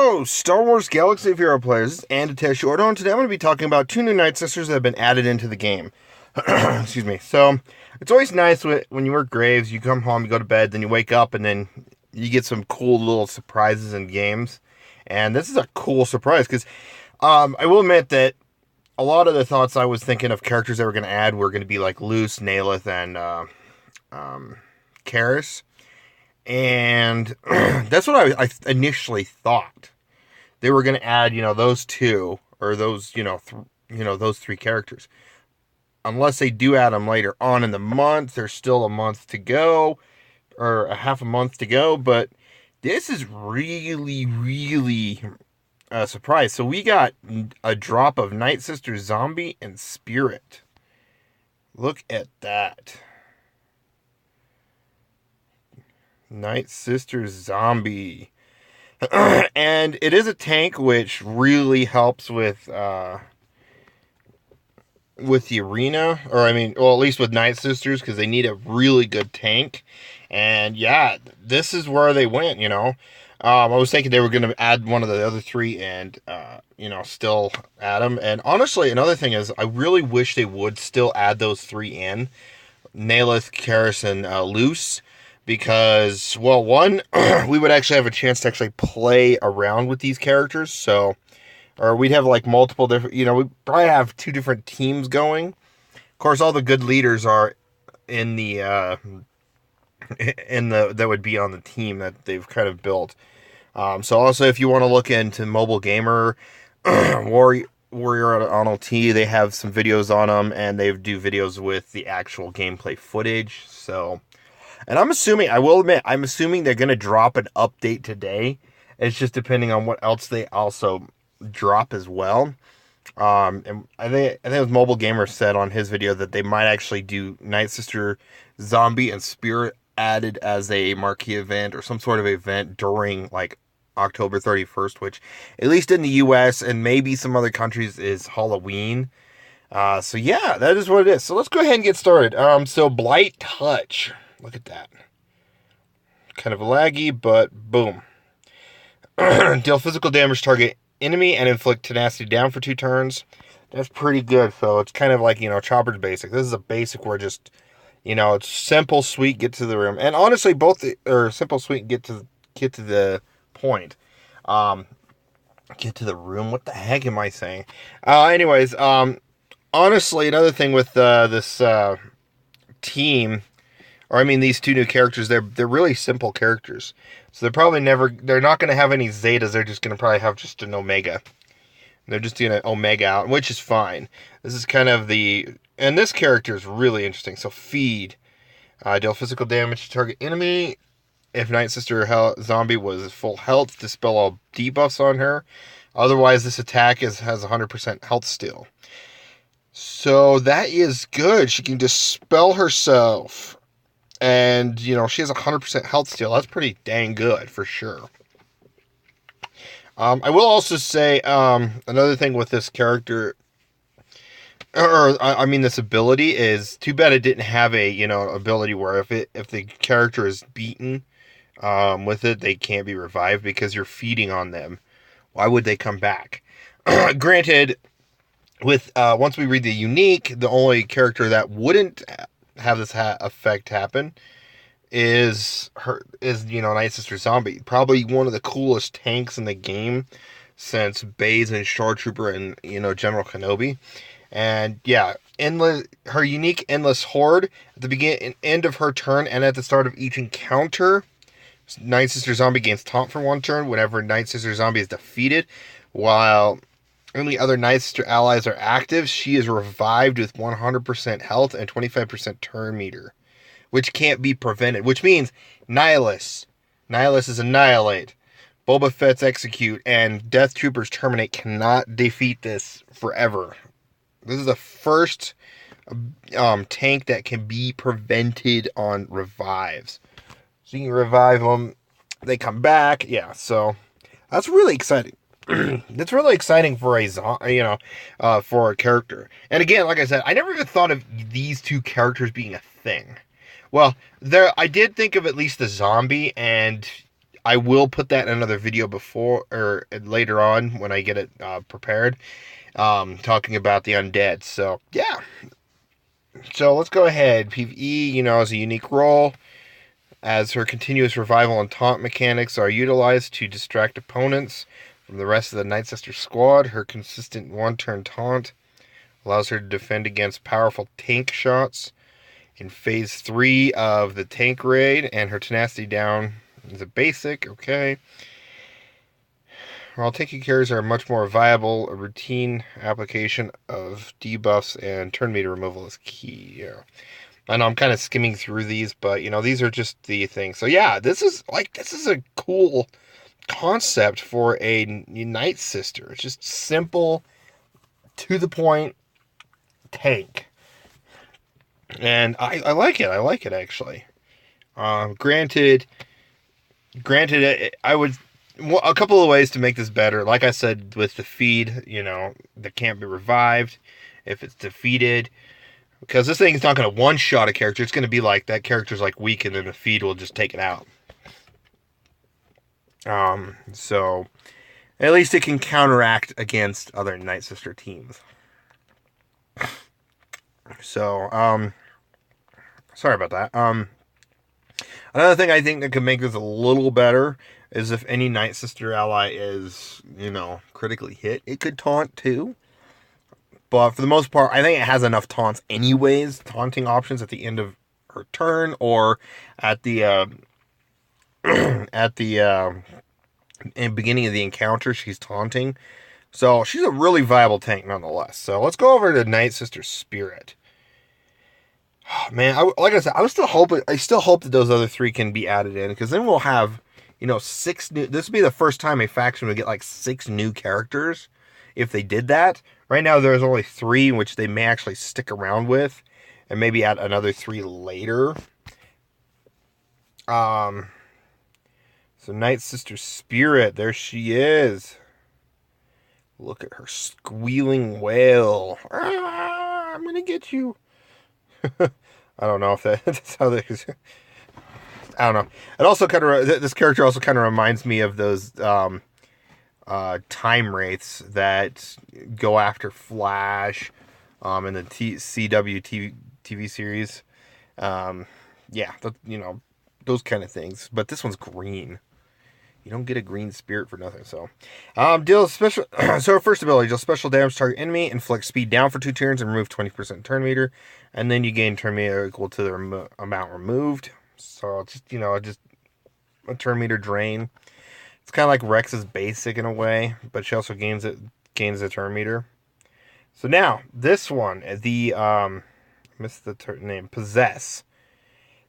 Hello, Star Wars Galaxy of Hero players, and Tesh Ordo, and today I'm going to be talking about two new Nightsisters that have been added into the game. Excuse me. So, it's always nice when you work Graves, you come home, you go to bed, then you wake up, and then you get some cool little surprises in games. And this is a cool surprise, because I will admit that a lot of the thoughts I was thinking of characters that were going to add were going to be like Luce, Nalith, and Karis. And that's what I initially thought. They were going to add, those two, or those, those three characters. Unless they do add them later on in the month, there's still a month to go, or a half a month to go, but this is really, really a surprise. So we got a drop of Nightsister, Zombie, and Spirit. Look at that. Nightsister Zombie. And it is a tank, which really helps with the arena, or at least with Nightsisters, because they need a really good tank. And yeah, this is where they went. I was thinking they were going to add one of the other three and still add them. And honestly, another thing is, I really wish they would still add those three in: Nalith, Karis, and Luce. Because, well, one, we would actually have a chance to actually play around with these characters, or we'd have like multiple different, we'd probably have two different teams going. Of course, all the good leaders are in the, that would be on the team that they've kind of built. So also, if you want to look into Mobile Gamer, Warrior on LT, they have some videos on them, and they do videos with the actual gameplay footage, so... And I'm assuming they're going to drop an update today. It's just depending on what else they also drop as well. And I think it was Mobile Gamer said on his video that they might actually do Nightsister, Zombie, and Spirit added as a marquee event or some sort of event during like October 31st, which at least in the US and maybe some other countries is Halloween. So yeah, that is what it is. So let's go ahead and get started. So Blight Touch. Look at that. Kind of laggy, but boom. Deal physical damage to target enemy and inflict tenacity down for 2 turns. That's pretty good, so it's kind of like, Chopper's basic. This is a basic where just, it's simple, sweet, get to the room. And honestly, both are simple, sweet, get to the point. Get to the room? What the heck am I saying? Anyways, honestly, another thing with this team... these two new characters, they're really simple characters. So they're not going to have any Zetas, they're just going to probably have just an Omega. They're just going to Omega out, which is fine. This is kind of and this character is really interesting. So Feed. Deal physical damage to target enemy. If Nightsister Zombie was full health, dispel all debuffs on her. Otherwise, this attack has 100% health still. So that is good. She can dispel herself. And, she has 100% health steal. That's pretty dang good, for sure. I will also say, another thing with this character, this ability is, too bad it didn't have a, ability where if the character is beaten, with it, they can't be revived because you're feeding on them. Why would they come back? Granted, with, once we read the unique, the only character that wouldn't have this effect happen is Nightsister Zombie. Probably one of the coolest tanks in the game since Baze and Star Trooper and General Kenobi. And yeah, her unique Endless Horde at the beginning and end of her turn and at the start of each encounter, Nightsister Zombie gains taunt for 1 turn whenever Nightsister Zombie is defeated. While only other Nightsister allies are active, she is revived with 100% health and 25% turn meter, which can't be prevented. Which means Nihilus is Annihilate, Boba Fett's Execute, and Death Troopers Terminate cannot defeat this forever. This is the first tank that can be prevented on revives. So you can revive them, they come back. Yeah, so that's really exciting. It's really exciting for for a character. And again, like I said, I never even thought of these two characters being a thing. Well, I did think of at least the zombie, and I will put that in another video before or later on when I get it prepared, talking about the undead. So yeah, so let's go ahead. PvE, is a unique role, as her continuous revival and taunt mechanics are utilized to distract opponents from the rest of the Nightsister squad. Her consistent one-turn taunt allows her to defend against powerful tank shots in Phase 3 of the tank raid, and her tenacity down is a basic, okay. While tanky carries are much more viable, a routine application of debuffs and turn meter removal is key, yeah. I know I'm kind of skimming through these, but, these are just the things. So, yeah, this is a cool concept for a Nightsister. It's just simple, to the point tank. And I like it. I like it, actually. Granted, I would... a couple of ways to make this better. Like I said, with the feed, that can't be revived if it's defeated. Because this thing is not going to one-shot a character. It's going to be like that character's like weak, and then the feed will just take it out. So at least it can counteract against other Nightsister teams. So, sorry about that. Another thing I think that could make this a little better is if any Nightsister ally is, critically hit, it could taunt too. But for the most part, I think it has enough taunts anyways, taunting options at the end of her turn or at the in beginning of the encounter, she's taunting. So she's a really viable tank nonetheless. So let's go over to Nightsister Spirit. Oh, man, like I said, I still hope that those other 3 can be added in, because then we'll have 6 new. This would be the first time a faction would get like 6 new characters if they did that. Right now, there's only 3, which they may actually stick around with, and maybe add another 3 later. So Nightsister Spirit, there she is. Look at her squealing wail. Ah, I'm gonna get you. I don't know if that's how they... I don't know. It also kind of... This character also kind of reminds me of those... time wraiths that go after Flash in the CW TV series. Yeah, those kind of things. But this one's green. You don't get a green spirit for nothing. So, deals special. So her first ability deals special damage to target enemy, inflict speed down for 2 turns, and remove 20% turn meter, and then you gain turn meter equal to the amount removed. So it's just a turn meter drain. It's kind of like Rex's basic in a way, but she also gains a turn meter. So now, this one, I missed the name, Possess.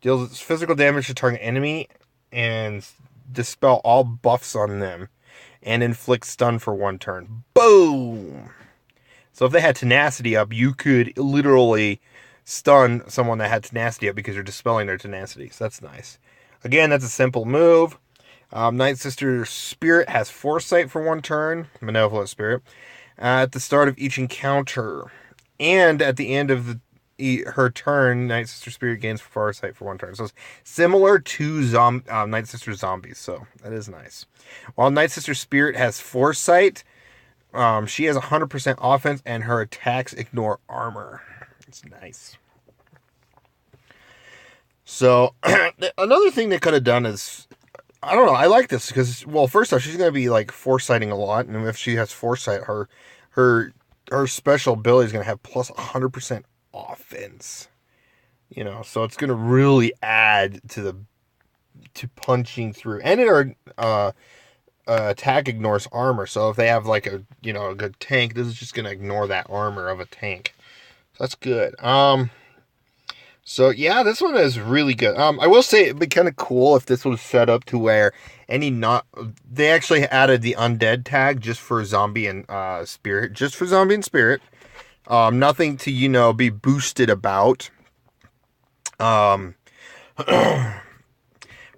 Deals physical damage to target enemy and dispel all buffs on them, and inflict stun for 1 turn. Boom! So if they had tenacity up, you could literally stun someone that had tenacity up because you're dispelling their tenacity. So that's nice. Again, that's a simple move. Nightsister Spirit has Foresight for 1 turn, Malevolent Spirit, at the start of each encounter. And at the end of her turn, Nightsister Spirit gains Foresight for 1 turn. So it's similar to Nightsister Zombies, so that is nice. While Nightsister Spirit has Foresight, she has 100% offense, and her attacks ignore armor. It's nice. So, another thing they could have done is... I don't know. I like this because, well, first off, she's going to be like foresighting a lot, and if she has foresight, her special ability is going to have plus 100% offense. So it's going to really add to punching through, and her attack ignores armor. So if they have like a good tank, this is just going to ignore that armor of a tank. So that's good. So, yeah, this one is really good. I will say it'd be kind of cool if this was set up to where they actually added the undead tag just for zombie and spirit. Just for zombie and spirit. Nothing to, be boosted about.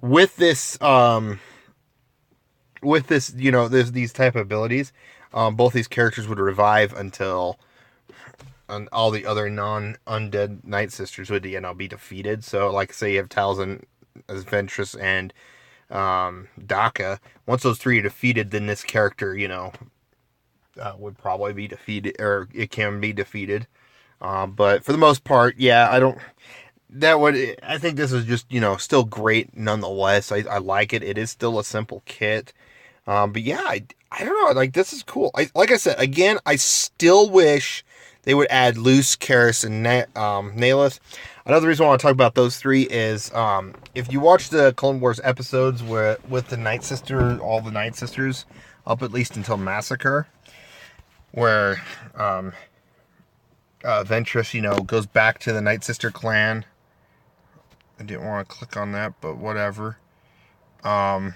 With this, these type of abilities, both these characters would revive until... and all the other non-undead Nightsisters would, be defeated. So, like, say you have Talzin as Ventress and Daka. Once those three are defeated, then this character, would probably be defeated, or it can be defeated. But for the most part, yeah, I don't. I think this is just, still great nonetheless. I like it. It is still a simple kit. But yeah, I don't know. Like, this is cool. Like I said, again, I still wish they would add Luce, Karis, and Nahylith. Another reason I want to talk about those three is if you watch the Clone Wars episodes with the Nightsister, all the Nightsisters, up at least until Massacre, where Ventress, goes back to the Nightsister clan. I didn't want to click on that, but whatever. I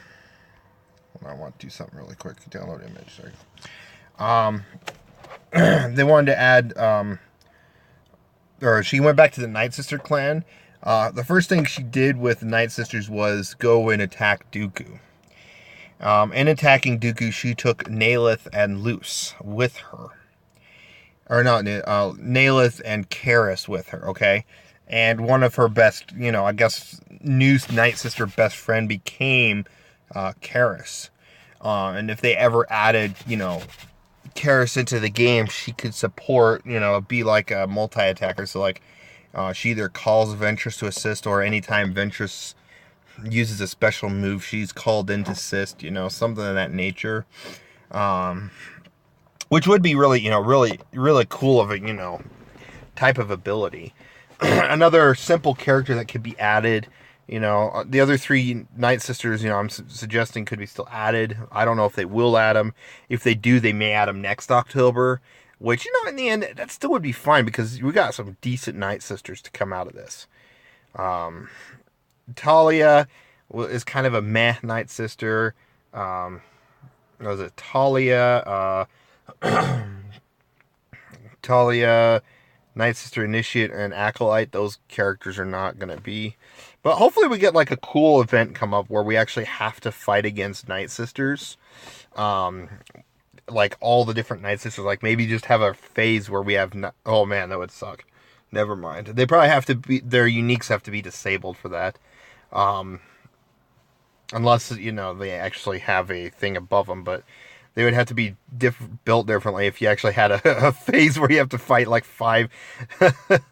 want to do something really quick. Download image. Sorry. They wanted to add, or she went back to the Nightsister clan. The first thing she did with the Nightsisters was go and attack Dooku. In attacking Dooku, she took Nahylith and Luce with her. Or not, Nahylith and Karis with her, okay? And one of her best, I guess, new Nightsister best friend became Karis. And if they ever added, Karis into the game, she could support, be like a multi-attacker. So, like, she either calls Ventress to assist, or anytime Ventress uses a special move, she's called in to assist, something of that nature. Which would be really, really, really cool of a, type of ability. Another simple character that could be added, the other three Nightsisters, I'm suggesting could be still added. I don't know if they will add them. If they do, they may add them next October, which, in the end, that still would be fine because we got some decent Nightsisters to come out of this. Talia is kind of a meh Nightsister. Was it Talia? Talia, Nightsister, Initiate, and Acolyte. Those characters are not going to be. But hopefully we get like a cool event come up where we actually have to fight against Nightsisters. Like all the different Nightsisters. Like maybe just have a phase where we have... Oh man, that would suck. Never mind. They probably have to be... Their uniques have to be disabled for that. Unless, they actually have a thing above them. But they would have to be built differently if you actually had a phase where you have to fight like 5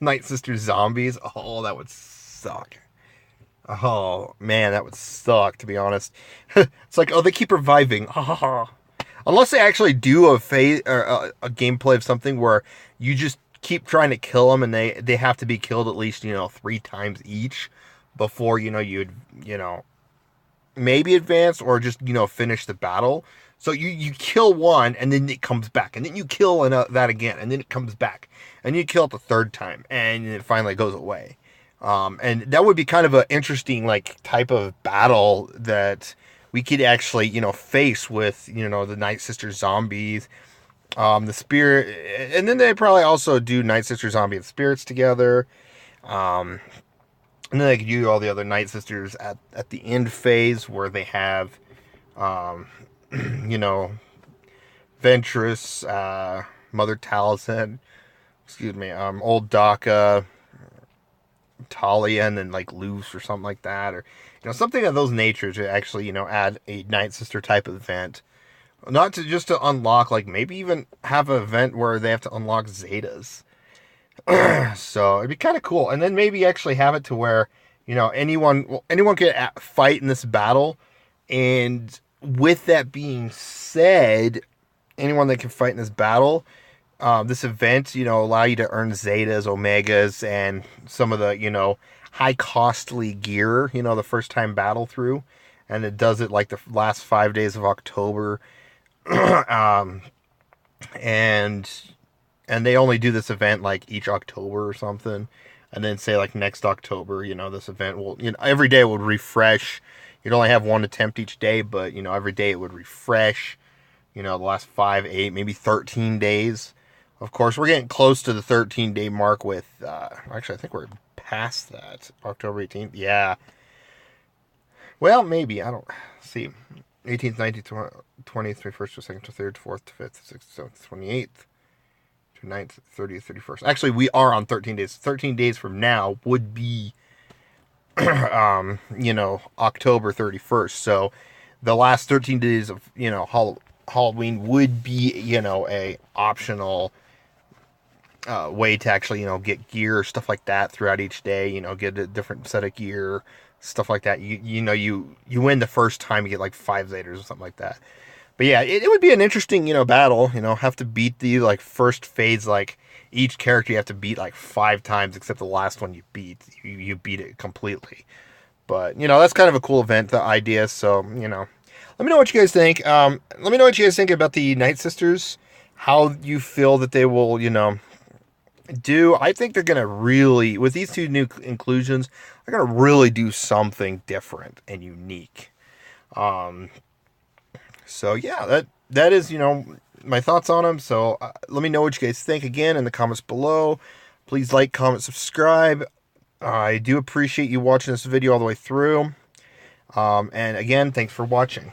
Nightsister zombies. Oh, that would suck. Oh, man, that would suck, to be honest. It's like, oh, they keep reviving. Unless they actually do a phase or a gameplay of something where you just keep trying to kill them and they have to be killed at least, 3 times each before, you'd, maybe advance or just, finish the battle. So you kill one and then it comes back, and then you kill that again, and then it comes back, and you kill it the 3rd time, and it finally goes away. And that would be kind of an interesting, like, type of battle that we could actually, face with, the Nightsister zombies, the spirit, and then they probably also do Nightsister zombie and spirits together. And then they could do all the other Nightsisters at the end phase where they have, Ventress, Mother Taliesin, Old Daka, Talia, and then like Luce or something like that, or something of those natures to actually add a Nightsister type of event, not to just to unlock, like maybe even have an event where they have to unlock Zetas. So it'd be kind of cool, and then maybe actually have it to where anyone could fight in this battle, and with that being said, anyone that can fight in this battle. This event, allow you to earn Zetas, Omegas, and some of the, high costly gear, the first time battle through. And it does it like the last 5 days of October. And they only do this event like each October or something. And then say like next October, this event will, every day it would refresh. You'd only have one attempt each day, but, every day it would refresh, the last 5, 8, maybe 13 days. Of course, we're getting close to the 13-day mark with, actually, I think we're past that. October 18th, yeah. Well, maybe, I don't, see. 18th, 19th, 20th, 21st, 2nd, 3rd, 4th, 5th, 6th, 7th, 28th, 29th, 30th, 31st. Actually, we are on 13 days. 13 days from now would be you know, October 31st. So the last 13 days of, you know, Halloween would be, you know, a optional way to actually, you know, get gear, stuff like that throughout each day, you know, get a different set of gear, stuff like that. You know, you win the first time, you get like 5 Zaters or something like that. But yeah, it would be an interesting, you know, battle, you know, have to beat the, like, first phase, like, each character you have to beat, like, 5 times, except the last one you beat. You beat it completely. But, you know, that's kind of a cool event, the idea, so, you know. Let me know what you guys think. Let me know what you guys think about the Nightsisters, how you feel that they will, you know, do. I think they're going to really, with these 2 new inclusions, they're going to really do something different and unique. So yeah, that is, you know, my thoughts on them. So let me know what you guys think again in the comments below. Please like, comment, subscribe. I do appreciate you watching this video all the way through. And again, thanks for watching.